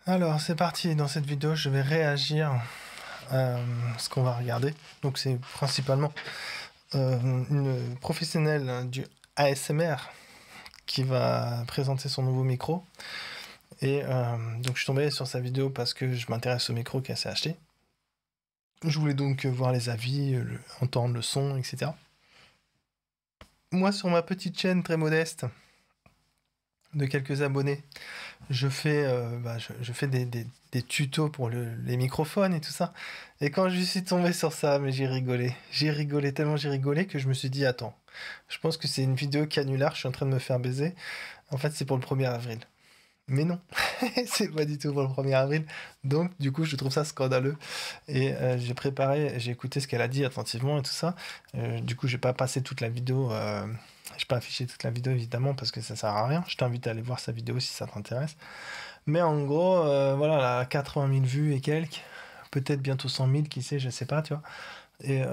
Alors, c'est parti. Dans cette vidéo, je vais réagir à ce qu'on va regarder. Donc, c'est principalement une professionnelle du ASMR qui va présenter son nouveau micro. Et donc, je suis tombé sur sa vidéo parce que je m'intéresse au micro qu'elle s'est acheté. Je voulais donc voir les avis, entendre le son, etc. Moi, sur ma petite chaîne très modeste de quelques abonnés, je fais, je fais des tutos pour les microphones et tout ça. Et quand je suis tombé sur ça, mais j'ai rigolé. J'ai rigolé, tellement j'ai rigolé que je me suis dit, attends, je pense que c'est une vidéo canular, je suis en train de me faire baiser. En fait, c'est pour le 1er avril. Mais non, c'est pas du tout pour le 1er avril. Donc, du coup, je trouve ça scandaleux. Et j'ai écouté ce qu'elle a dit attentivement et tout ça. Du coup, j'ai pas passé toute la vidéo. J'ai pas affiché toute la vidéo, évidemment, parce que ça sert à rien. Je t'invite à aller voir sa vidéo si ça t'intéresse. Mais en gros, voilà, elle a 80 000 vues et quelques. Peut-être bientôt 100 000, qui sait, je sais pas, tu vois. Et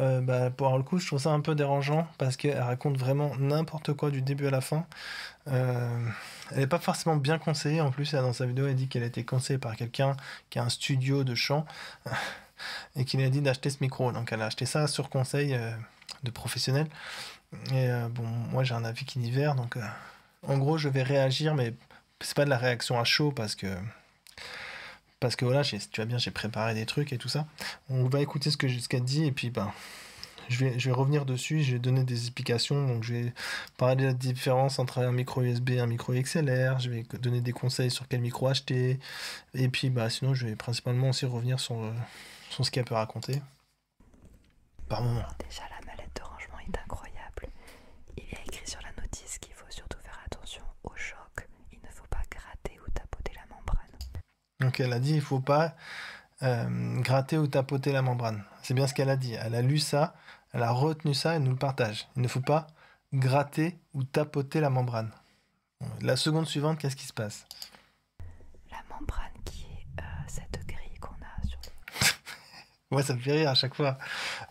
pour le coup, je trouve ça un peu dérangeant parce qu'elle raconte vraiment n'importe quoi du début à la fin. Elle n'est pas forcément bien conseillée en plus. Dans sa vidéo, elle dit qu'elle a été conseillée par quelqu'un qui a un studio de chant et qui lui a dit d'acheter ce micro. Donc elle a acheté ça sur conseil de professionnel. Et bon, moi j'ai un avis qui diffère. Donc en gros, je vais réagir, mais c'est pas de la réaction à chaud parce que voilà, tu vois bien, j'ai préparé des trucs et tout ça. On va écouter ce qu'elle dit et puis je vais revenir dessus, je vais donner des explications. Donc je vais parler de la différence entre un micro USB et un micro XLR. Je vais donner des conseils sur quel micro acheter. Et puis sinon, je vais principalement aussi revenir sur ce qu'elle peut raconter par moment. Alors déjà, la mallette de rangement est incroyable. Il y a écrit sur la notice qu'il faut surtout faire attention au choc. Il ne faut pas gratter ou tapoter la membrane. Donc elle a dit il faut pas gratter ou tapoter la membrane. C'est bien ce qu'elle a dit. Elle a lu ça, elle a retenu ça et nous le partage. Il ne faut pas gratter ou tapoter la membrane. La seconde suivante, qu'est-ce qui se passe? La membrane qui est cette grille qu'on a sur le... Moi, ça me fait rire à chaque fois.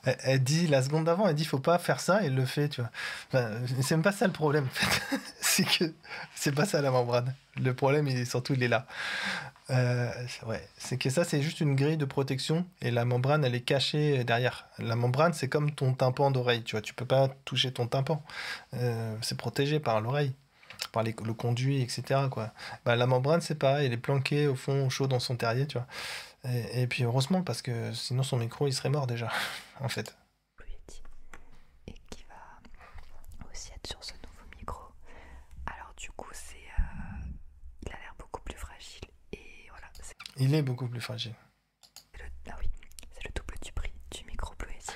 Elle dit, la seconde d'avant, elle dit, faut pas faire ça, et elle le fait, tu vois. Enfin, c'est même pas ça le problème, en fait. C'est que c'est pas ça la membrane. Le problème, il est là. Ouais, c'est que ça, c'est juste une grille de protection, et la membrane, elle est cachée derrière. La membrane, c'est comme ton tympan d'oreille, tu vois. Tu peux pas toucher ton tympan. C'est protégé par l'oreille, par le conduit, etc., quoi. La membrane, c'est pareil, elle est planquée au fond, au chaud dans son terrier, tu vois. Et puis heureusement, parce que sinon son micro il serait mort déjà, en fait. Blue Yeti. Et qui va aussi être sur ce nouveau micro. Alors du coup, il a l'air beaucoup plus fragile. Et voilà, Il est beaucoup plus fragile. ah oui, c'est le double du prix du micro Blue Yeti.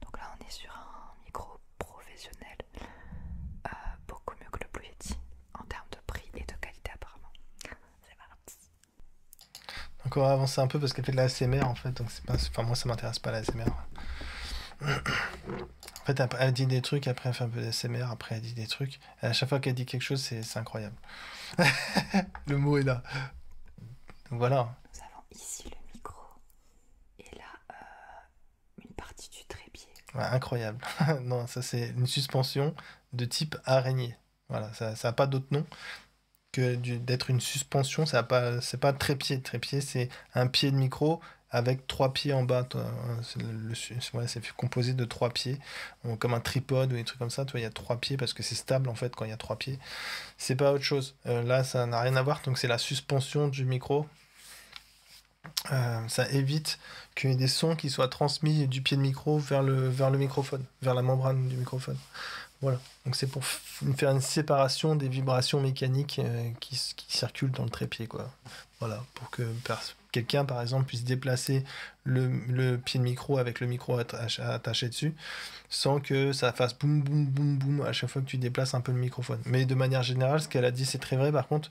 Donc là, on est sur un micro professionnel. Beaucoup mieux que le Blue Yeti en termes de prix et de qualité apparemment. C'est parti. Donc on va avancer un peu parce qu'elle fait de la ASMR en fait, donc c'est pas... Enfin moi ça m'intéresse pas la ASMR. En fait elle dit des trucs, après elle fait un peu d'ASMR, après elle dit des trucs. Et à chaque fois qu'elle dit quelque chose c'est incroyable. Le mot est là. Donc voilà. Nous avons ici le micro et là une partie du trépied. Ouais, incroyable. Non, ça c'est une suspension de type araignée. Voilà, ça n'a pas d'autre nom que d'être une suspension. C'est pas trépied. Trépied, c'est un pied de micro avec 3 pieds en bas. C'est composé de 3 pieds, comme un tripode ou des trucs comme ça. Toi, il y a 3 pieds parce que c'est stable en fait quand il y a 3 pieds. C'est pas autre chose. Là, ça n'a rien à voir. Donc c'est la suspension du micro. Ça évite qu'il y ait des sons qui soient transmis du pied de micro vers le microphone, vers la membrane du microphone. Voilà. Donc c'est pour faire une séparation des vibrations mécaniques qui circulent dans le trépied, quoi. Voilà, pour que quelqu'un, par exemple, puisse déplacer le pied de micro avec le micro attaché dessus, sans que ça fasse boum, boum, boum, boum à chaque fois que tu déplaces un peu le microphone. Mais de manière générale, ce qu'elle a dit, c'est très vrai. Par contre,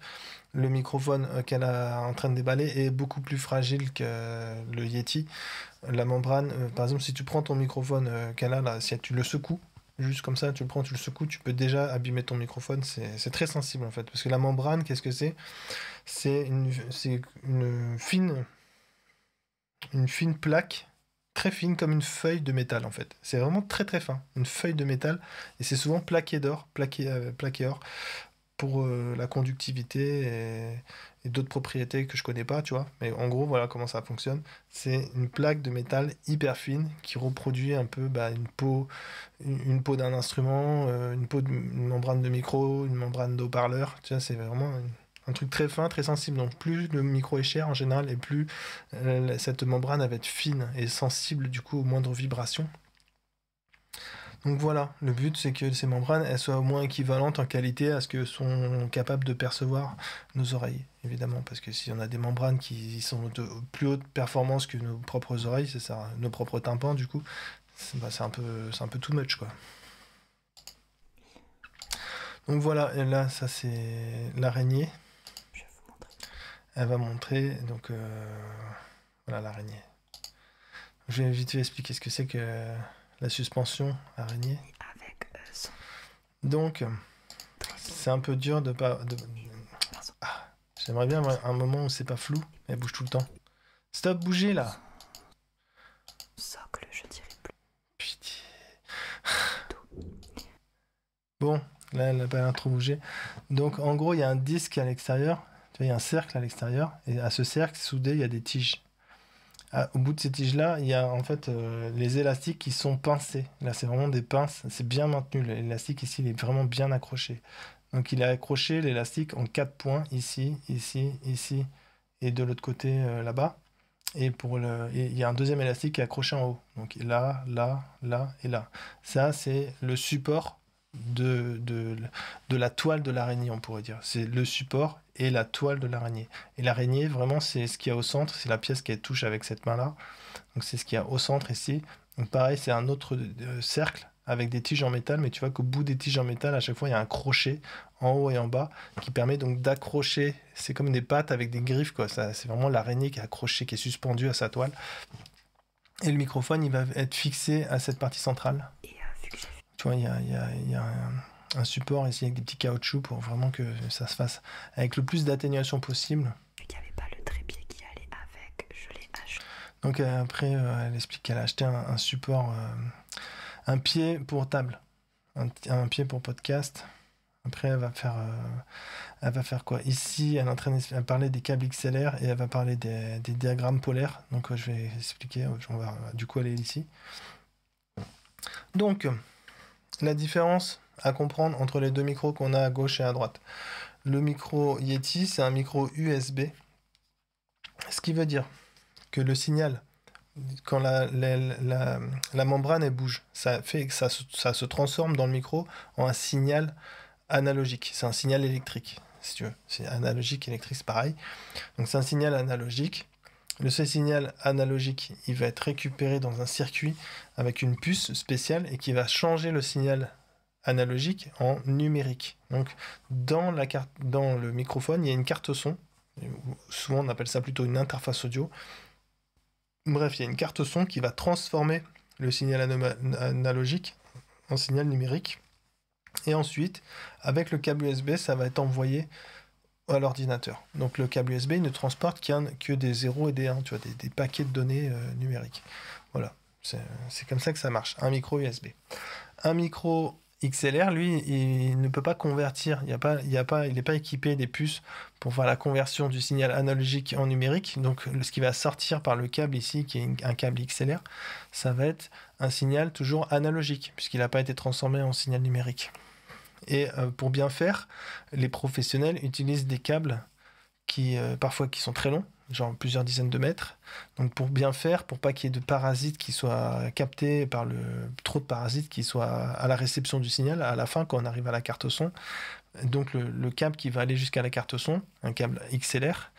le microphone qu'elle est en train de déballer est beaucoup plus fragile que le Yeti. La membrane, par exemple, si tu prends ton microphone qu'elle a là, si tu le secoues, juste comme ça, tu le prends, tu le secoues, tu peux déjà abîmer ton microphone. C'est très sensible en fait. Parce que la membrane, qu'est-ce que c'est? C'est une fine plaque, très fine comme une feuille de métal en fait. C'est vraiment très très fin. Une feuille de métal. Et c'est souvent plaqué d'or, plaqué or. pour la conductivité et d'autres propriétés que je connais pas, tu vois. Mais en gros, voilà comment ça fonctionne. C'est une plaque de métal hyper fine qui reproduit un peu une peau d'un instrument, une membrane de micro, une membrane d'haut-parleur. Tu vois, c'est vraiment un truc très fin, très sensible. Donc plus le micro est cher en général, et plus cette membrane va être fine et sensible du coup aux moindres vibrations. Donc voilà, le but c'est que ces membranes elles soient au moins équivalentes en qualité à ce que sont capables de percevoir nos oreilles, évidemment, parce que si on a des membranes qui sont de plus haute performance que nos propres oreilles, c'est ça, nos propres tympans, du coup, c'est un peu too much, quoi. Donc voilà, et là ça c'est l'araignée. Je vais vous montrer. Elle va montrer, donc voilà l'araignée. Je vais vite expliquer ce que c'est que la suspension araignée. Avec son... Donc, c'est un peu dur de pas... Ah, j'aimerais bien avoir un moment où c'est pas flou. Elle bouge tout le temps. Stop, bougez là. Socle, je dirais plus. Pitié. Bon, là, elle n'a pas l'air trop bougé. Donc, en gros, il y a un disque à l'extérieur. Tu vois, il y a un cercle à l'extérieur. Et à ce cercle, soudé, il y a des tiges. Au bout de ces tiges-là, il y a en fait les élastiques qui sont pincés. Là, c'est vraiment des pinces. C'est bien maintenu. L'élastique ici, il est vraiment bien accroché. Donc, il est accroché, l'élastique, en 4 points. Ici, ici, ici. Et de l'autre côté, là-bas. Et il y a un deuxième élastique qui est accroché en haut. Donc, là, là, là et là. Ça, c'est le support de la toile de l'araignée, on pourrait dire. C'est le support et la toile de l'araignée. Et l'araignée, vraiment, c'est ce qu'il y a au centre. C'est la pièce qu'elle touche avec cette main-là. Donc, c'est ce qu'il y a au centre ici. Donc, pareil, c'est un autre cercle avec des tiges en métal. Mais tu vois qu'au bout des tiges en métal, à chaque fois, il y a un crochet en haut et en bas qui permet donc d'accrocher. C'est comme des pattes avec des griffes, quoi. C'est vraiment l'araignée qui est accrochée, qui est suspendue à sa toile. Et le microphone, il va être fixé à cette partie centrale. Et vu que j'ai vu... Tu vois, il y a un support ici avec des petits caoutchoucs pour vraiment que ça se fasse avec le plus d'atténuation possible. Vu qu'il n'y avait pas le trépied qui allait avec, je l'ai acheté. Donc après, elle explique qu'elle a acheté un support, un pied pour table, un pied pour podcast. Après, elle va faire quoi? Ici, elle est en train de parler des câbles XLR et elle va parler des diagrammes polaires. Donc je vais expliquer, on va du coup aller ici. Donc, la différence à comprendre entre les deux micros qu'on a à gauche et à droite. Le micro Yeti, c'est un micro USB. Ce qui veut dire que le signal, quand la membrane elle bouge, ça fait que ça se transforme dans le micro en un signal analogique. C'est un signal électrique, si tu veux. C'est analogique, électrique, c'est pareil. Donc c'est un signal analogique. Ce signal analogique, il va être récupéré dans un circuit avec une puce spéciale et qui va changer le signal analogique en numérique. Donc dans le microphone, il y a une carte son. Souvent on appelle ça plutôt une interface audio. Bref, il y a une carte son qui va transformer le signal analogique en signal numérique. Et ensuite, avec le câble USB, ça va être envoyé à l'ordinateur. Donc le câble USB, il ne transporte que des 0 et des 1, tu vois, des paquets de données numériques. Voilà, c'est comme ça que ça marche, un micro USB. Un micro XLR, lui, il ne peut pas convertir, il n'est pas équipé des puces pour faire la conversion du signal analogique en numérique. Donc ce qui va sortir par le câble ici, qui est un câble XLR, ça va être un signal toujours analogique, puisqu'il n'a pas été transformé en signal numérique. Et pour bien faire, les professionnels utilisent des câbles parfois qui sont très longs, genre plusieurs dizaines de mètres. Donc pour bien faire, pour pas qu'il y ait de parasites qui soient captés trop de parasites qui soient à la réception du signal, à la fin quand on arrive à la carte son. Donc le câble qui va aller jusqu'à la carte son, un câble XLR,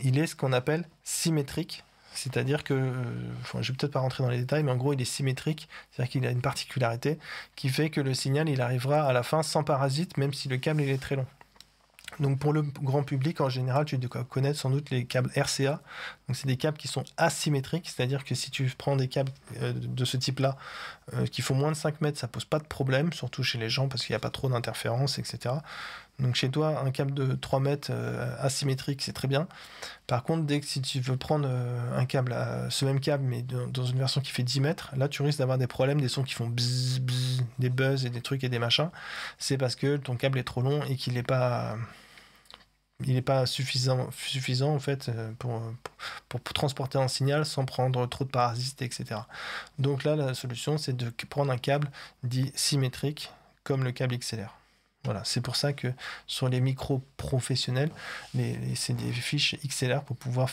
il est ce qu'on appelle symétrique. C'est-à-dire que, je vais peut-être pas rentrer dans les détails, mais en gros, il est symétrique. C'est-à-dire qu'il a une particularité qui fait que le signal, il arrivera à la fin sans parasite, même si le câble, il est très long. Donc, pour le grand public, en général, tu dois connaître sans doute les câbles RCA. Donc, c'est des câbles qui sont asymétriques. C'est-à-dire que si tu prends des câbles de ce type-là, qui font moins de 5 mètres, ça pose pas de problème, surtout chez les gens, parce qu'il n'y a pas trop d'interférences, etc. Donc chez toi, un câble de 3 mètres asymétrique, c'est très bien. Par contre, dès que si tu veux prendre un câble, ce même câble, mais dans une version qui fait 10 mètres, là tu risques d'avoir des problèmes, des sons qui font bzz, bzz, des buzz et des trucs et des machins. C'est parce que ton câble est trop long et qu'il n'est pas... Il n'est pas suffisant en fait pour transporter un signal sans prendre trop de parasites, etc. Donc là, la solution, c'est de prendre un câble dit symétrique, comme le câble XLR. Voilà, c'est pour ça que sur les micros professionnels, c'est des fiches XLR pour pouvoir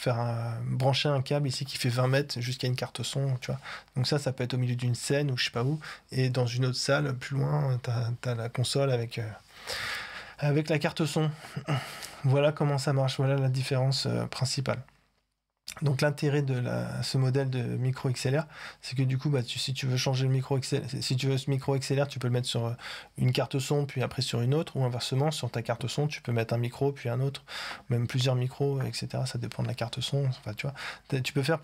brancher un câble ici qui fait 20 mètres jusqu'à une carte son, tu vois. Donc ça peut être au milieu d'une scène ou je sais pas où. Et dans une autre salle, plus loin, t'as la console avec la carte son. Voilà comment ça marche, voilà la différence principale. Donc l'intérêt de ce modèle de micro XLR, c'est que du coup, si tu veux changer le micro XLR, si tu veux ce micro XLR, tu peux le mettre sur une carte son, puis après sur une autre, ou inversement, sur ta carte son, tu peux mettre un micro, puis un autre, même plusieurs micros, etc. Ça dépend de la carte son. Enfin, tu vois, tu peux faire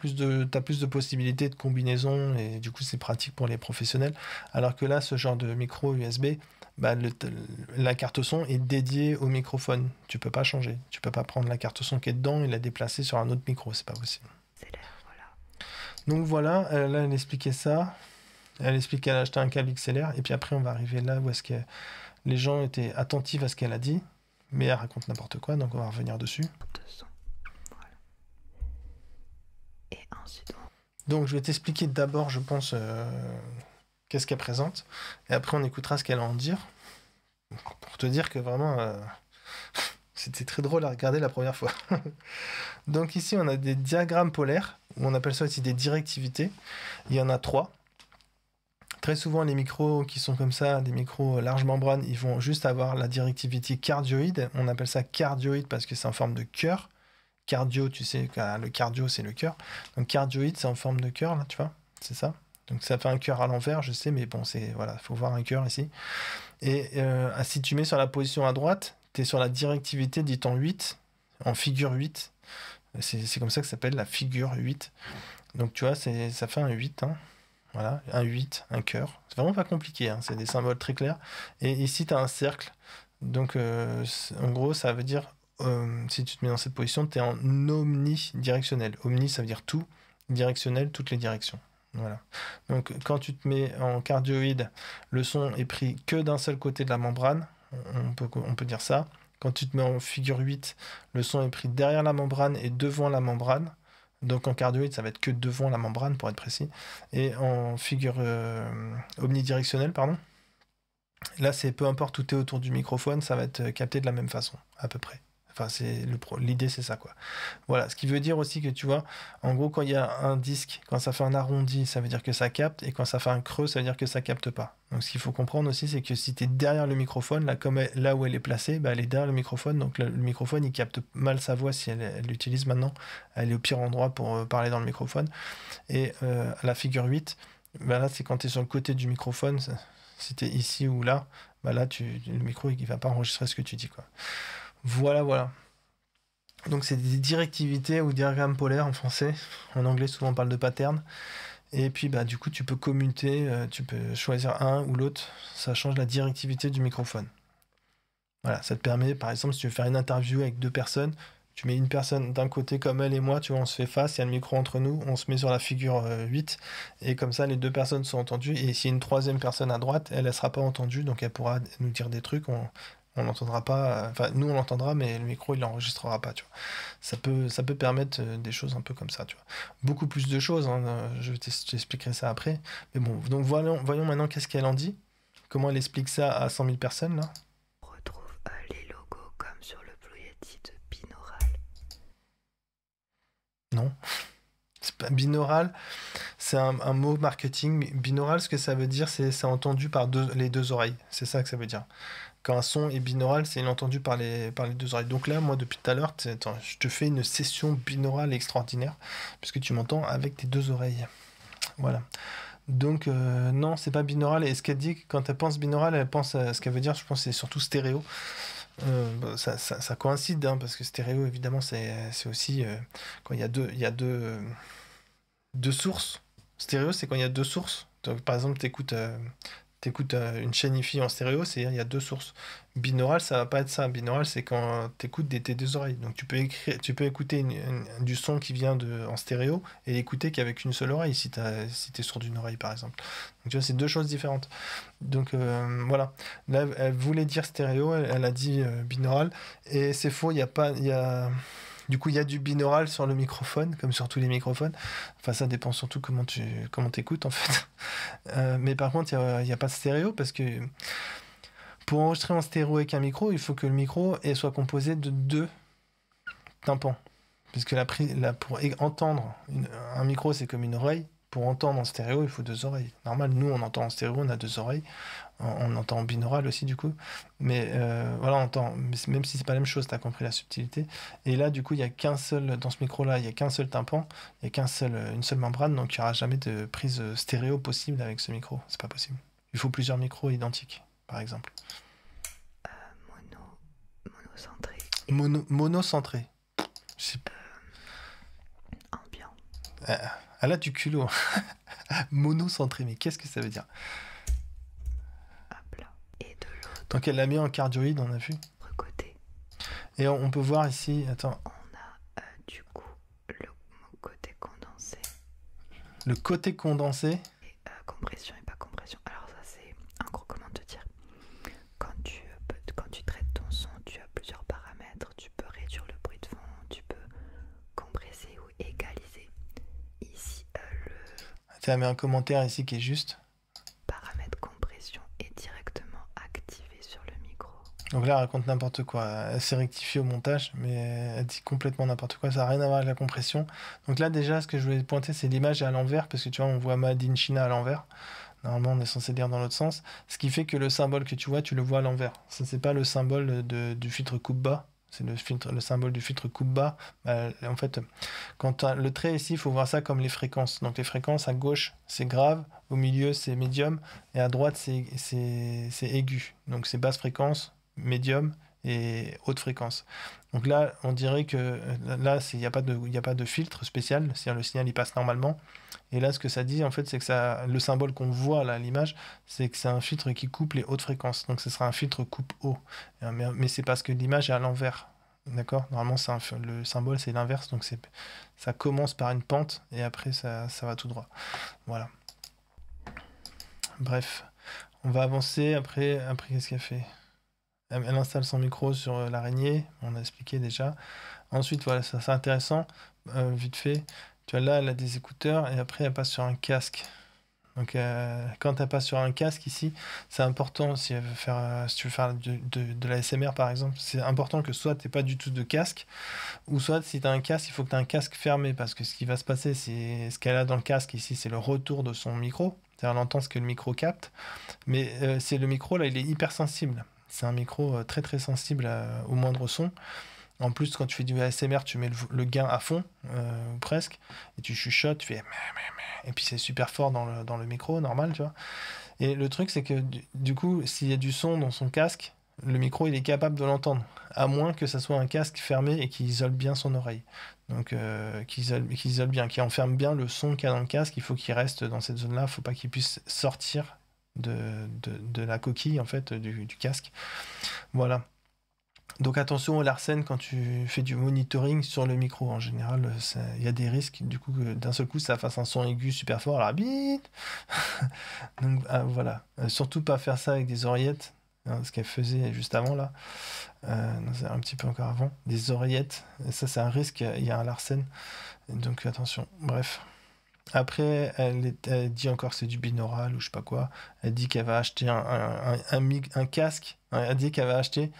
t'as plus de possibilités de combinaison, et du coup, c'est pratique pour les professionnels. Alors que là, ce genre de micro USB, la carte son est dédiée au microphone. Tu peux pas changer. Tu peux pas prendre la carte son qui est dedans et la déplacer sur un autre micro. C'est pas possible. C'est l'air, voilà. Donc voilà, là elle expliquait ça. Elle explique qu'elle a acheté un câble XLR. Et puis après, on va arriver là où est-ce que les gens étaient attentifs à ce qu'elle a dit. Mais elle raconte n'importe quoi, donc on va revenir dessus. Voilà. Et ensuite... Donc je vais t'expliquer d'abord, je pense... qu'est-ce qu'elle présente, et après on écoutera ce qu'elle a à en dire, pour te dire que vraiment, c'était très drôle à regarder la première fois. Donc ici, on a des diagrammes polaires, ou on appelle ça aussi des directivités. Il y en a 3. Très souvent, les micros qui sont comme ça, des micros large membrane, ils vont juste avoir la directivité cardioïde. On appelle ça cardioïde parce que c'est en forme de cœur. Cardio, tu sais, le cardio, c'est le cœur. Donc cardioïde, c'est en forme de cœur, là, tu vois, c'est ça. Donc ça fait un cœur à l'envers, je sais, mais bon, voilà, faut voir un cœur ici. Et si tu mets sur la position à droite, tu es sur la directivité dite en 8, en figure 8. C'est comme ça que ça s'appelle la figure 8. Donc tu vois, ça fait un 8, hein. Voilà, un 8, un cœur. C'est vraiment pas compliqué, hein. C'est des symboles très clairs. Et ici, tu as un cercle. Donc en gros, ça veut dire, si tu te mets dans cette position, tu es en omnidirectionnel. Omni, ça veut dire tout, directionnel, toutes les directions. Voilà. Donc quand tu te mets en cardioïde, le son est pris que d'un seul côté de la membrane, on peut dire ça. Quand tu te mets en figure 8, le son est pris derrière la membrane et devant la membrane. Donc en cardioïde, ça va être que devant la membrane pour être précis. Et en figure omnidirectionnelle, pardon, là c'est peu importe où tu es autour du microphone, ça va être capté de la même façon, à peu près. Enfin, l'idée, c'est ça, quoi. Voilà, ce qui veut dire aussi que, tu vois, en gros, quand il y a un disque, quand ça fait un arrondi, ça veut dire que ça capte, et quand ça fait un creux, ça veut dire que ça capte pas. Donc, ce qu'il faut comprendre aussi, c'est que si tu es derrière le microphone, là où elle est placée, elle est derrière le microphone, donc le microphone, il capte mal sa voix si elle l'utilise maintenant. Elle est au pire endroit pour parler dans le microphone. Et à la figure 8, là, c'est quand tu es sur le côté du microphone, si tu es ici ou là, là, le micro, il va pas enregistrer ce que tu dis, quoi. Voilà. Donc c'est des directivités ou diagrammes polaires en français. En anglais, souvent on parle de pattern. Et puis du coup, tu peux commuter, tu peux choisir un ou l'autre. Ça change la directivité du microphone. Voilà, ça te permet, par exemple, si tu veux faire une interview avec 2 personnes, tu mets une personne d'un côté comme elle et moi, tu vois, on se fait face, il y a le micro entre nous, on se met sur la figure 8, et comme ça, les 2 personnes sont entendues. Et s'il y a une 3e personne à droite, elle ne sera pas entendue, donc elle pourra nous dire des trucs. On l'entendra pas, enfin nous on l'entendra, mais le micro il l'enregistrera pas, tu vois. Ça peut permettre des choses un peu comme ça, tu vois. Beaucoup plus de choses, hein, je t'expliquerai ça après. Mais bon, donc voyons maintenant qu'est-ce qu'elle en dit. Comment elle explique ça à 100 000 personnes là. On retrouve les logos comme sur le Blue Yeti de binaural. Non, c'est pas binaural, c'est un mot marketing. Binaural, ce que ça veut dire, c'est entendu par les 2 oreilles. C'est ça que ça veut dire. Quand un son est binaural, c'est entendu par les 2 oreilles. Donc là, moi, depuis tout à l'heure, je te fais une session binaurale extraordinaire, puisque tu m'entends avec tes 2 oreilles. Voilà. Donc, non, c'est pas binaural. Et ce qu'elle dit, quand elle pense binaural, elle pense à ce qu'elle veut dire, je pense que c'est surtout stéréo. Ça coïncide, hein, parce que stéréo, évidemment, c'est aussi quand il y a deux sources. Stéréo, c'est quand il y a 2 sources. Donc, par exemple, t'écoutes tu écoutes une chaîne hi-fi en stéréo, c'est-à-dire il y a deux sources. Binaural, ça va pas être ça. Binaural, c'est quand tu écoutes tes deux oreilles. Donc tu peux écouter du son qui vient en stéréo et l'écouter qu'avec une seule oreille si tu es sourd d'une oreille, par exemple. Donc tu vois, c'est deux choses différentes. Donc voilà. Là, elle voulait dire stéréo, elle a dit binaural. Et c'est faux, il y a pas... Du coup, il y a du binaural sur le microphone, comme sur tous les microphones. Enfin, ça dépend surtout comment t'écoutes, en fait. Mais par contre, il y a pas de stéréo, parce que pour enregistrer en stéréo avec un micro, il faut que le micro soit composé de deux tympans. Parce que pour entendre, un micro, c'est comme une oreille. Pour entendre en stéréo, il faut deux oreilles. Normal, nous, on entend en stéréo, on a deux oreilles. On entend en binaural aussi, du coup. Mais voilà, on entend, même si c'est pas la même chose, t'as compris la subtilité. Et là, du coup, il y a qu'un seul, dans ce micro-là, il y a qu'un seul tympan, il y a une seule membrane, donc il n'y aura jamais de prise stéréo possible avec ce micro. C'est pas possible. Il faut plusieurs micros identiques, par exemple. Monocentré. Monocentré. Ambiant. Elle a du culot. Monocentré, mais qu'est-ce que ça veut dire? Hop là. Et de l'autre. Donc elle l'a mis en cardioïde, on a vu. Côté. Et on peut voir ici, attends. On a du coup le côté condensé. Le côté condensé. Et compression et pas compression. Alors ça c'est un gros, comment te dire. Quand tu traites ton son, tu as plusieurs paramètres. Tu peux réduire le bruit de fond, tu peux compresser ou égaliser. Ici Tu as mis un commentaire ici qui est juste. Paramètre compression est directement activé sur le micro. Donc là, elle raconte n'importe quoi. Elle s'est rectifiée au montage, mais elle dit complètement n'importe quoi. Ça n'a rien à voir avec la compression. Donc là, déjà, ce que je voulais pointer, c'est l'image est à l'envers, parce que tu vois, on voit Made in China à l'envers. Normalement, on est censé lire dans l'autre sens. Ce qui fait que le symbole que tu vois, tu le vois à l'envers. Ça, c'est pas le symbole du filtre coupe-bas. C'est le symbole du filtre coupe-bas. En fait, quand le trait ici, il faut voir ça comme les fréquences. Donc les fréquences, à gauche, c'est grave, au milieu, c'est médium, et à droite, c'est aigu. Donc c'est basse fréquence, médium et haute fréquence. Donc là, on dirait que là, il n'y a pas de filtre spécial, c'est-à-dire le signal, il passe normalement. Et là, ce que ça dit, en fait, c'est que le symbole qu'on voit là, à l'image, c'est que c'est un filtre qui coupe les hautes fréquences. Donc ce sera un filtre coupe haut. Mais c'est parce que l'image est à l'envers. D'accord? Normalement, le symbole, c'est l'inverse. Donc ça commence par une pente et après, ça va tout droit. Voilà. Bref. On va avancer. Après qu'est-ce qu'elle fait? Elle installe son micro sur l'araignée. On a expliqué déjà. Ensuite, voilà, ça c'est intéressant. Vite fait. Tu vois, là, elle a des écouteurs et après, elle passe sur un casque. Donc, quand elle passe sur un casque ici, c'est important si tu veux faire de la SMR par exemple, c'est important que soit tu n'aies pas du tout de casque, ou soit si tu as un casque, il faut que tu aies un casque fermé parce que ce qui va se passer, c'est ce qu'elle a dans le casque ici, c'est le retour de son micro. C'est-à-dire, elle entend ce que le micro capte, mais c'est le micro là, il est hypersensible. C'est un micro très très sensible au moindre son. En plus, quand tu fais du ASMR, tu mets le gain à fond, presque, et tu chuchotes, tu fais... Et puis c'est super fort dans le micro, normal, tu vois. Et le truc, c'est que du coup, s'il y a du son dans son casque, le micro, il est capable de l'entendre, à moins que ça soit un casque fermé et qui isole bien son oreille. Donc, qui isole bien, qui enferme bien le son qu'il y a dans le casque, il faut qu'il reste dans cette zone-là, il ne faut pas qu'il puisse sortir de la coquille, en fait, du casque. Voilà. Donc attention au Larsen quand tu fais du monitoring sur le micro. En général, il y a des risques du coup que d'un seul coup ça fasse un son aigu super fort. Alors bip. Donc voilà. Surtout pas faire ça avec des oreillettes. Hein, ce qu'elle faisait juste avant là. Non, c'est un petit peu encore avant. Des oreillettes. Et ça c'est un risque. Il y a un Larsen. Donc attention. Bref. Après, elle dit encore que c'est du binaural ou je sais pas quoi. Elle dit qu'elle va acheter un casque. Elle dit qu'elle va acheter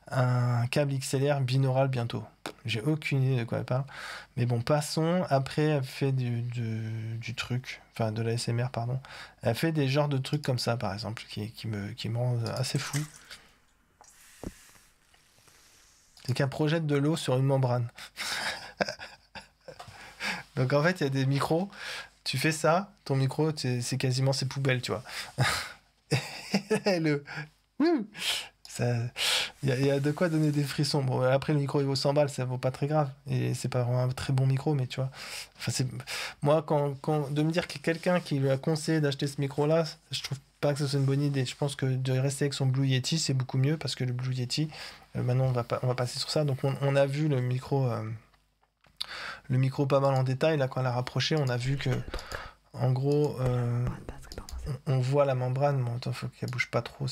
un câble XLR binaural bientôt. J'ai aucune idée de quoi elle parle. Mais bon, passons. Après, elle fait du truc, enfin de l'ASMR, pardon. Elle fait des genres de trucs comme ça, par exemple, qui me rendent assez fou. C'est qu'elle projette de l'eau sur une membrane. Donc en fait, il y a des micros. Tu fais ça, ton micro, c'est quasiment ses poubelles, tu vois. Il y a de quoi donner des frissons. Bon, après, le micro, il vaut 100 balles, ça vaut pas très grave. Et c'est pas vraiment un très bon micro, mais tu vois. Enfin, moi, de me dire que quelqu'un qui lui a conseillé d'acheter ce micro-là, je trouve pas que ce soit une bonne idée. Je pense que de rester avec son Blue Yeti, c'est beaucoup mieux parce que le Blue Yeti, maintenant on va passer sur ça. Donc on a vu le micro pas mal en détail. Là, quand on l'a rapproché, on a vu que, en gros, on voit la membrane. Bon, attends, faut qu'elle bouge pas trop.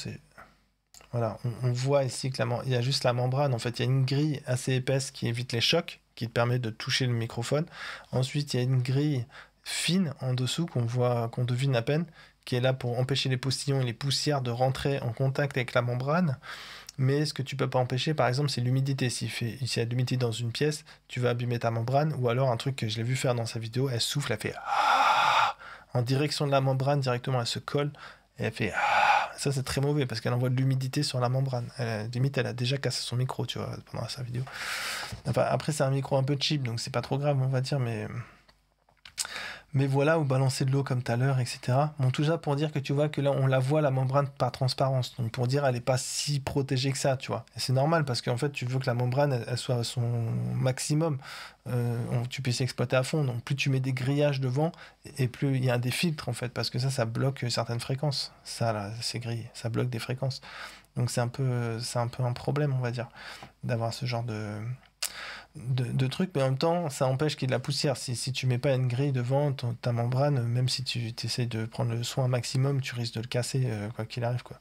Voilà, on voit ici il y a juste la membrane. En fait, il y a une grille assez épaisse qui évite les chocs, qui te permet de toucher le microphone. Ensuite, il y a une grille fine en dessous qu'on devine à peine, qui est là pour empêcher les postillons et les poussières de rentrer en contact avec la membrane. Mais ce que tu peux pas empêcher, par exemple, c'est l'humidité. S'il y a de l'humidité dans une pièce, tu vas abîmer ta membrane. Ou alors, un truc que je l'ai vu faire dans sa vidéo, elle souffle, elle fait en direction de la membrane, directement, elle se colle et elle fait ça, c'est très mauvais parce qu'elle envoie de l'humidité sur la membrane. Limite, elle a déjà cassé son micro, tu vois, pendant sa vidéo. Enfin, après, c'est un micro un peu cheap, donc c'est pas trop grave, on va dire, mais voilà, ou balancer de l'eau comme tout à l'heure, etc. Bon, tout ça pour dire que tu vois que là, on la voit, la membrane, par transparence. Donc, pour dire, elle n'est pas si protégée que ça, tu vois. Et c'est normal, parce qu'en fait, tu veux que la membrane, elle soit à son maximum. Tu puisses exploiter à fond. Donc, plus tu mets des grillages devant, et plus il y a des filtres, en fait, parce que ça bloque certaines fréquences. Ça, là, c'est grillé. Ça bloque des fréquences. Donc, c'est un peu un problème, on va dire, d'avoir ce genre de trucs, mais en même temps, ça empêche qu'il y ait de la poussière. Si tu mets pas une grille devant ta membrane, même si tu essaies de prendre le soin maximum, tu risques de le casser, quoi qu'il arrive, quoi.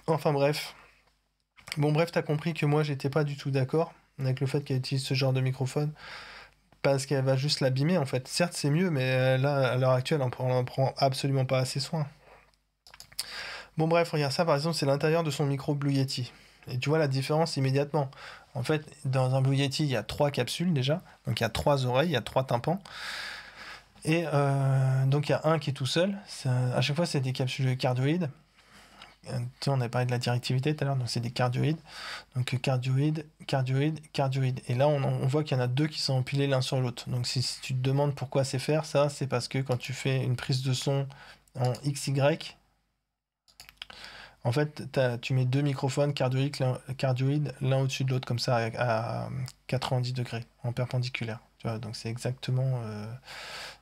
Enfin bref. Bon, bref, t'as compris que moi, j'étais pas du tout d'accord avec le fait qu'elle utilise ce genre de microphone, parce qu'elle va juste l'abîmer, en fait. Certes, c'est mieux, mais là, à l'heure actuelle, on en prend absolument pas assez soin. Bon, bref, regarde ça, par exemple, c'est l'intérieur de son micro Blue Yeti. Et tu vois la différence immédiatement. En fait, dans un Blue Yeti, il y a 3 capsules déjà. Donc il y a 3 oreilles, il y a 3 tympans. Et donc il y a un qui est tout seul. À chaque fois, c'est des capsules cardioïdes. Tu sais, on avait parlé de la directivité tout à l'heure, donc c'est des cardioïdes. Donc cardioïde, cardioïde, cardioïde. Et là, on voit qu'il y en a 2 qui sont empilés l'un sur l'autre. Donc si tu te demandes pourquoi c'est faire ça, c'est parce que quand tu fais une prise de son en XY, en fait, tu mets 2 microphones cardioïdes l'un au-dessus de l'autre, comme ça, à 90 degrés, en perpendiculaire. Tu vois, donc c'est exactement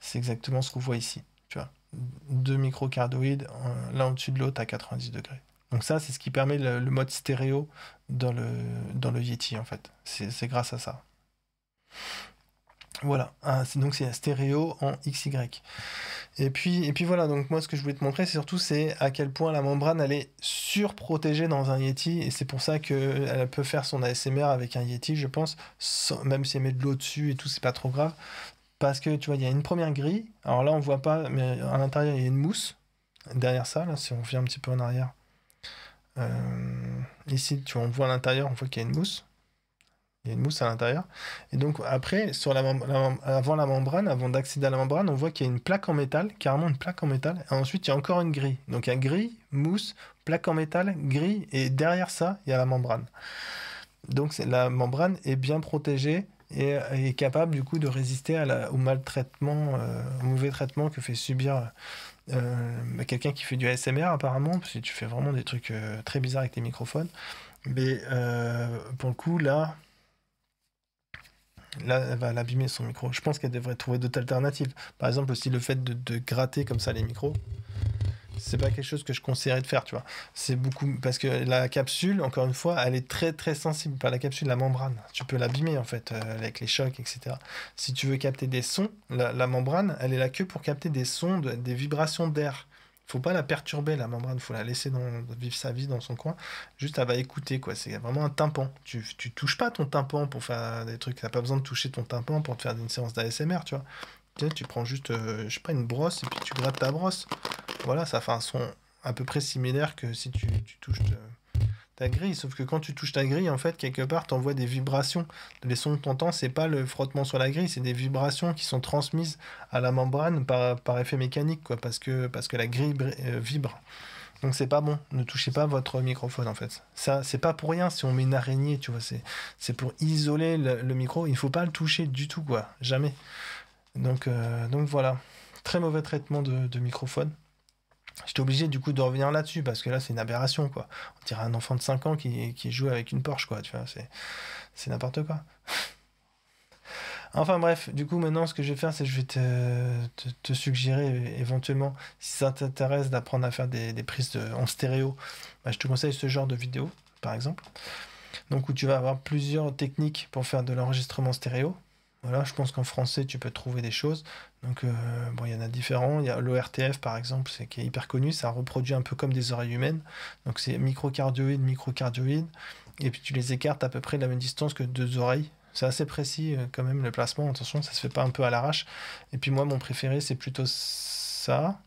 ce qu'on voit ici. Tu vois, 2 micros cardioïdes, l'un au-dessus de l'autre à 90 degrés. Donc ça, c'est ce qui permet le mode stéréo dans le Yeti, en fait. C'est grâce à ça. Voilà, donc c'est stéréo en XY. Et puis voilà, donc moi ce que je voulais te montrer, c'est à quel point la membrane elle est surprotégée dans un Yeti, et c'est pour ça qu'elle peut faire son ASMR avec un Yeti, je pense, même si elle met de l'eau dessus et tout, c'est pas trop grave, parce que tu vois, il y a une première grille, alors là on voit pas, mais à l'intérieur il y a une mousse, derrière ça, là, si on revient un petit peu en arrière, ici tu vois, on voit à l'intérieur, on voit qu'il y a une mousse. Il y a une mousse à l'intérieur. Et donc après, avant la membrane, avant d'accéder à la membrane, on voit qu'il y a une plaque en métal, carrément une plaque en métal. Et ensuite, il y a encore une grille. Donc il y a grille, mousse, plaque en métal, grille. Et derrière ça, il y a la membrane. Donc la membrane est bien protégée et est capable du coup de résister au maltraitement, au mauvais traitement que fait subir quelqu'un qui fait du ASMR apparemment. Parce que tu fais vraiment des trucs très bizarres avec tes microphones. Mais pour le coup, là, elle va l'abîmer son micro. Je pense qu'elle devrait trouver d'autres alternatives. Par exemple, aussi le fait de gratter comme ça les micros. C'est pas quelque chose que je conseillerais de faire, tu vois. C'est beaucoup parce que la capsule, encore une fois, elle est très très sensible. Pas la capsule, la membrane. Tu peux l'abîmer en fait avec les chocs, etc. Si tu veux capter des sons, la membrane, elle est là que pour capter des sons, des vibrations d'air. Faut pas la perturber, la membrane, faut la laisser vivre sa vie dans son coin. Juste, elle va écouter, quoi. C'est vraiment un tympan. Tu touches pas ton tympan pour faire des trucs. T'as pas besoin de toucher ton tympan pour te faire une séance d'ASMR, tu vois. Tu prends juste, je sais pas, une brosse et puis tu grattes ta brosse. Voilà, ça fait un son à peu près similaire que si tu touches ta grille. Sauf que quand tu touches ta grille, en fait, quelque part, t'envoies des vibrations. Les sons que t'entends, c'est pas le frottement sur la grille, c'est des vibrations qui sont transmises à la membrane par effet mécanique, quoi, parce que la grille vibre. Donc c'est pas bon. Ne touchez pas votre microphone, en fait. Ça, c'est pas pour rien si on met une araignée, tu vois. C'est pour isoler le micro. Il faut pas le toucher du tout, quoi. Jamais. Donc voilà. Très mauvais traitement de microphone. J'étais obligé du coup de revenir là-dessus parce que là c'est une aberration, quoi. On dirait un enfant de 5 ans qui joue avec une Porsche, quoi, tu vois, c'est n'importe quoi. Enfin bref, du coup maintenant ce que je vais faire c'est que je vais te suggérer éventuellement, si ça t'intéresse d'apprendre à faire des prises en stéréo, bah, je te conseille ce genre de vidéo par exemple. Donc où tu vas avoir plusieurs techniques pour faire de l'enregistrement stéréo. Voilà, je pense qu'en français tu peux trouver des choses. Donc bon, il y en a différents. Il y a l'ORTF par exemple, qui est hyper connu, ça reproduit un peu comme des oreilles humaines. Donc c'est microcardioïde, microcardioïde, et puis tu les écartes à peu près de la même distance que deux oreilles. C'est assez précis quand même le placement, attention, ça se fait pas un peu à l'arrache. Et puis moi mon préféré c'est plutôt ça.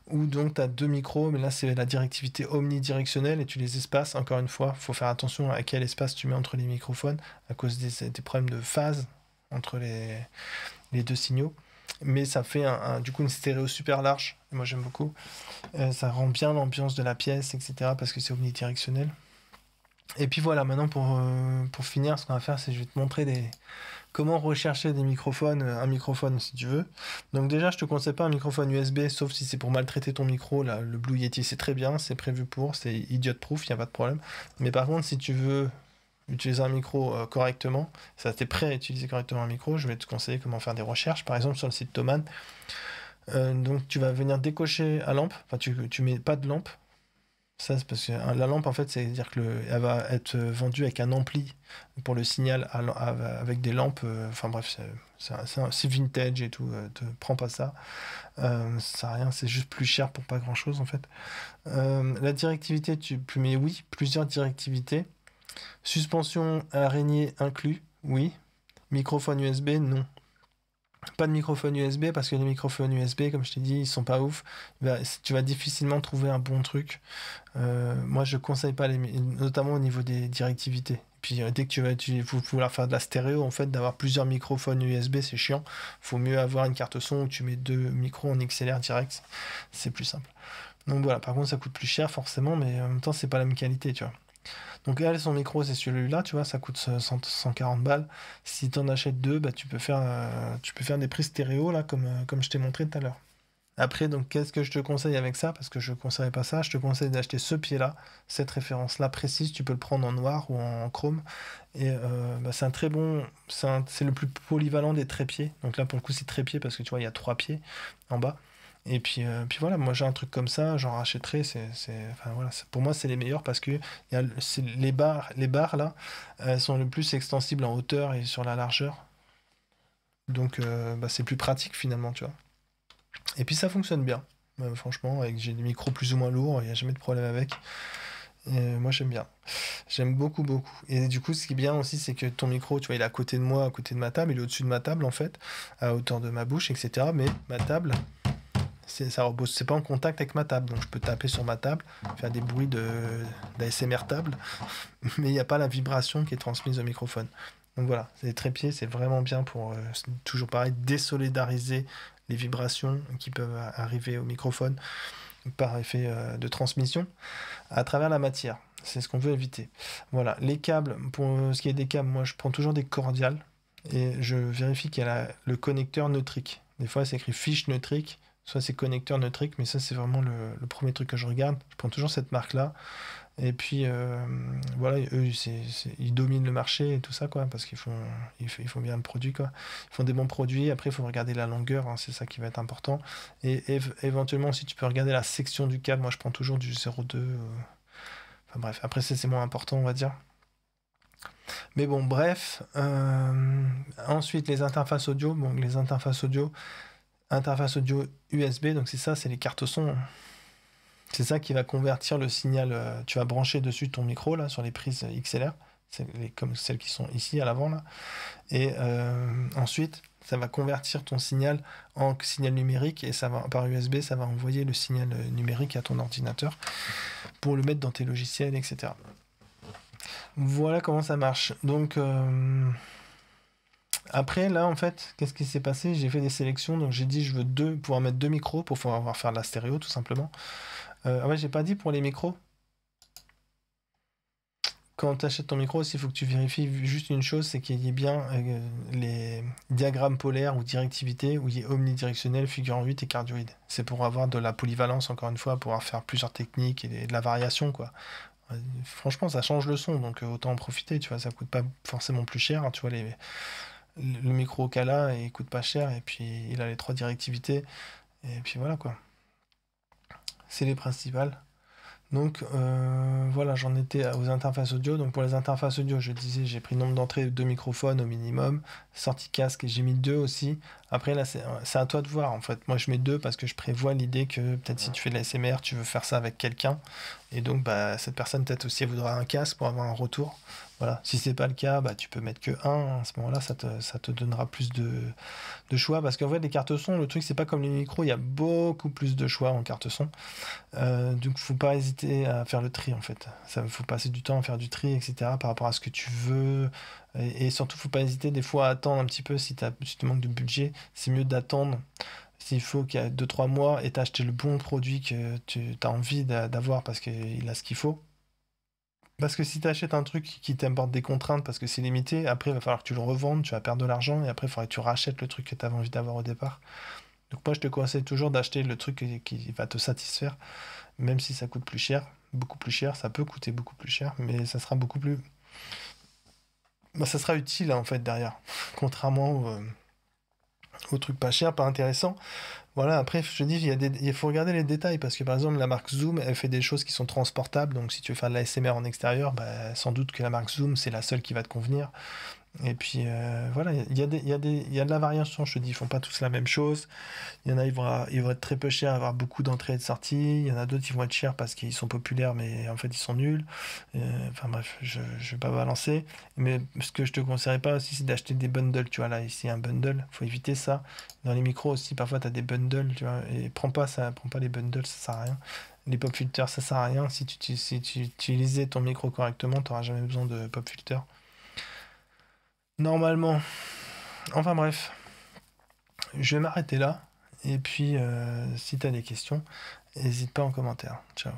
Ou donc tu as deux micros, mais là c'est la directivité omnidirectionnelle et tu les espaces. Encore une fois, il faut faire attention à quel espace tu mets entre les microphones à cause des problèmes de phase entre les deux signaux. Mais ça fait du coup une stéréo super large. Moi j'aime beaucoup. Ça rend bien l'ambiance de la pièce, etc. parce que c'est omnidirectionnel. Et puis voilà, maintenant pour finir, ce qu'on va faire, c'est que je vais te montrer comment rechercher des microphones, un microphone si tu veux. Donc déjà, je te conseille pas un microphone USB, sauf si c'est pour maltraiter ton micro. Là, le Blue Yeti, c'est très bien, c'est prévu c'est idiot proof, il n'y a pas de problème. Mais par contre, si tu veux utiliser un micro correctement, ça t'es prêt à utiliser correctement un micro, je vais te conseiller comment faire des recherches, par exemple sur le site Thomann. Donc tu vas venir décocher à lampe, enfin tu mets pas de lampe. Ça, c'est parce que la lampe, en fait, c'est-à-dire elle va être vendue avec un ampli pour le signal avec des lampes. Enfin bref, c'est vintage et tout. Te prends pas ça. Ça sert à rien, c'est juste plus cher pour pas grand-chose, en fait. La directivité, tu mets oui, plusieurs directivités. Suspension araignée inclus, oui. Microphone USB, non. Pas de microphone USB parce que les microphones USB, comme je t'ai dit, ils sont pas ouf. Tu vas difficilement trouver un bon truc. Moi, je conseille pas notamment au niveau des directivités. Puis dès que tu vas vouloir faire de la stéréo, en fait, d'avoir plusieurs microphones USB, c'est chiant. Faut mieux avoir une carte son où tu mets deux micros en XLR direct. C'est plus simple. Donc voilà. Par contre, ça coûte plus cher forcément, mais en même temps, c'est pas la même qualité, tu vois. Donc elle, son micro, c'est celui-là, tu vois, ça coûte 140 balles. Si tu en achètes deux, bah, tu peux faire des prises stéréo, là, comme je t'ai montré tout à l'heure. Après, donc, qu'est-ce que je te conseille avec ça? Parce que je ne conseillerais pas ça. Je te conseille d'acheter ce pied-là, cette référence-là précise. Tu peux le prendre en noir ou en chrome. Et bah, c'est un très bon... C'est le plus polyvalent des trépieds. Donc là, pour le coup, c'est trépied parce que tu vois, il y a 3 pieds en bas. Et puis voilà, moi j'ai un truc comme ça, j'en rachèterai. Enfin, voilà, pour moi, c'est les meilleurs parce que les barres là, elles sont le plus extensibles en hauteur et sur la largeur. Donc bah, c'est plus pratique finalement, tu vois. Et puis ça fonctionne bien. Franchement, j'ai des micros plus ou moins lourds, il n'y a jamais de problème avec. Et moi j'aime bien. J'aime beaucoup, beaucoup. Et du coup, ce qui est bien aussi, c'est que ton micro, tu vois, il est à côté de moi, à côté de ma table, il est au-dessus de ma table en fait, à hauteur de ma bouche, etc. Mais ma table, ça repose, c'est pas en contact avec ma table, donc je peux taper sur ma table, faire des bruits d'ASMR table, mais il n'y a pas la vibration qui est transmise au microphone. Donc voilà, les trépieds, c'est vraiment bien pour, toujours pareil, désolidariser les vibrations qui peuvent arriver au microphone par effet de transmission à travers la matière. C'est ce qu'on veut éviter. Voilà, les câbles, pour ce qui est des câbles, moi je prends toujours des cordiales et je vérifie qu'il y a le connecteur neutrique. Des fois, c'est écrit fiche neutrique, soit c'est connecteur neutrique, mais ça, c'est vraiment le premier truc que je regarde. Je prends toujours cette marque-là. Et puis, voilà, eux, ils dominent le marché et tout ça, quoi, parce qu'ils font bien le produit, quoi. Ils font des bons produits. Après, il faut regarder la longueur, hein, c'est ça qui va être important. Et éventuellement, si tu peux regarder la section du câble, moi, je prends toujours du 0,2. Enfin bref, après, c'est moins important, on va dire. Mais bon, bref. Ensuite, les interfaces audio. Bon, les interfaces audio USB, donc c'est les cartes son. C'est ça qui va convertir le signal. Tu vas brancher dessus ton micro là sur les prises XLR, comme celles qui sont ici à l'avant là. Et ensuite, ça va convertir ton signal en signal numérique et par USB, ça va envoyer le signal numérique à ton ordinateur pour le mettre dans tes logiciels, etc. Voilà comment ça marche. Donc après, là, en fait, qu'est-ce qui s'est passé? J'ai fait des sélections, donc j'ai dit je veux pouvoir mettre deux micros pour pouvoir faire de la stéréo, tout simplement. Ah ouais, j'ai pas dit pour les micros. Quand tu achètes ton micro aussi, il faut que tu vérifies juste une chose, c'est qu'il y ait bien les diagrammes polaires ou directivité, où il y ait omnidirectionnel, figurant 8 et cardioïde. C'est pour avoir de la polyvalence, encore une fois, pouvoir faire plusieurs techniques et de la variation, quoi. Franchement, ça change le son, donc autant en profiter, tu vois, ça coûte pas forcément plus cher, hein, tu vois, le micro Kala, il coûte pas cher, et puis il a les 3 directivités, et puis voilà quoi. C'est les principales. Donc voilà, j'en étais aux interfaces audio. Donc pour les interfaces audio, je disais, j'ai pris nombre d'entrées de 2 microphones au minimum, sortie casque, et j'ai mis 2 aussi. Après là, c'est à toi de voir en fait. Moi je mets 2 parce que je prévois l'idée que peut-être si tu fais de la SMR, tu veux faire ça avec quelqu'un. Et donc bah, cette personne peut-être aussi elle voudra un casque pour avoir un retour. Voilà. Si c'est pas le cas, bah, tu peux mettre que un. À ce moment-là, ça te donnera plus de choix. Parce qu'en fait, les cartes son, le truc, c'est pas comme les micros, il y a beaucoup plus de choix en carte son. Donc, faut pas hésiter à faire le tri en fait. Ça, faut passer du temps à faire du tri, etc. par rapport à ce que tu veux. Et surtout, faut pas hésiter des fois à attendre un petit peu si tu manques de budget. C'est mieux d'attendre. S'il faut qu'il y a 2-3 mois et t'acheter le bon produit que tu as envie d'avoir parce qu'il a ce qu'il faut. Parce que si tu achètes un truc qui t'importe des contraintes parce que c'est limité, après il va falloir que tu le revendes, tu vas perdre de l'argent et après il faudrait que tu rachètes le truc que tu avais envie d'avoir au départ. Donc moi je te conseille toujours d'acheter le truc qui va te satisfaire, même si ça coûte plus cher, beaucoup plus cher, ça peut coûter beaucoup plus cher, mais ça sera beaucoup plus... Bah, ça sera utile en fait derrière, contrairement aux trucs pas chers, pas intéressants. Voilà, après je te dis, il faut regarder les détails, parce que par exemple la marque Zoom, elle fait des choses qui sont transportables, donc si tu veux faire de la SMR en extérieur, bah, sans doute que la marque Zoom, c'est la seule qui va te convenir. Et puis voilà, il y a de la variation, je te dis, ils font pas tous la même chose. Il y en a, ils vont être très peu chers, avoir beaucoup d'entrées et de sorties. Il y en a d'autres, qui vont être chers parce qu'ils sont populaires, mais en fait, ils sont nuls. Enfin bref, je vais pas balancer. Mais ce que je te conseillerais pas aussi, c'est d'acheter des bundles. Tu vois, là, ici, un bundle. Faut éviter ça. Dans les micros aussi, parfois, tu as des bundles. Tu vois, et prends pas les bundles, ça sert à rien. Les pop filters, ça sert à rien. Si tu utilisais ton micro correctement, tu n'auras jamais besoin de pop filter. Normalement. Enfin bref, je vais m'arrêter là. Et puis, si tu as des questions, n'hésite pas en commentaire. Ciao.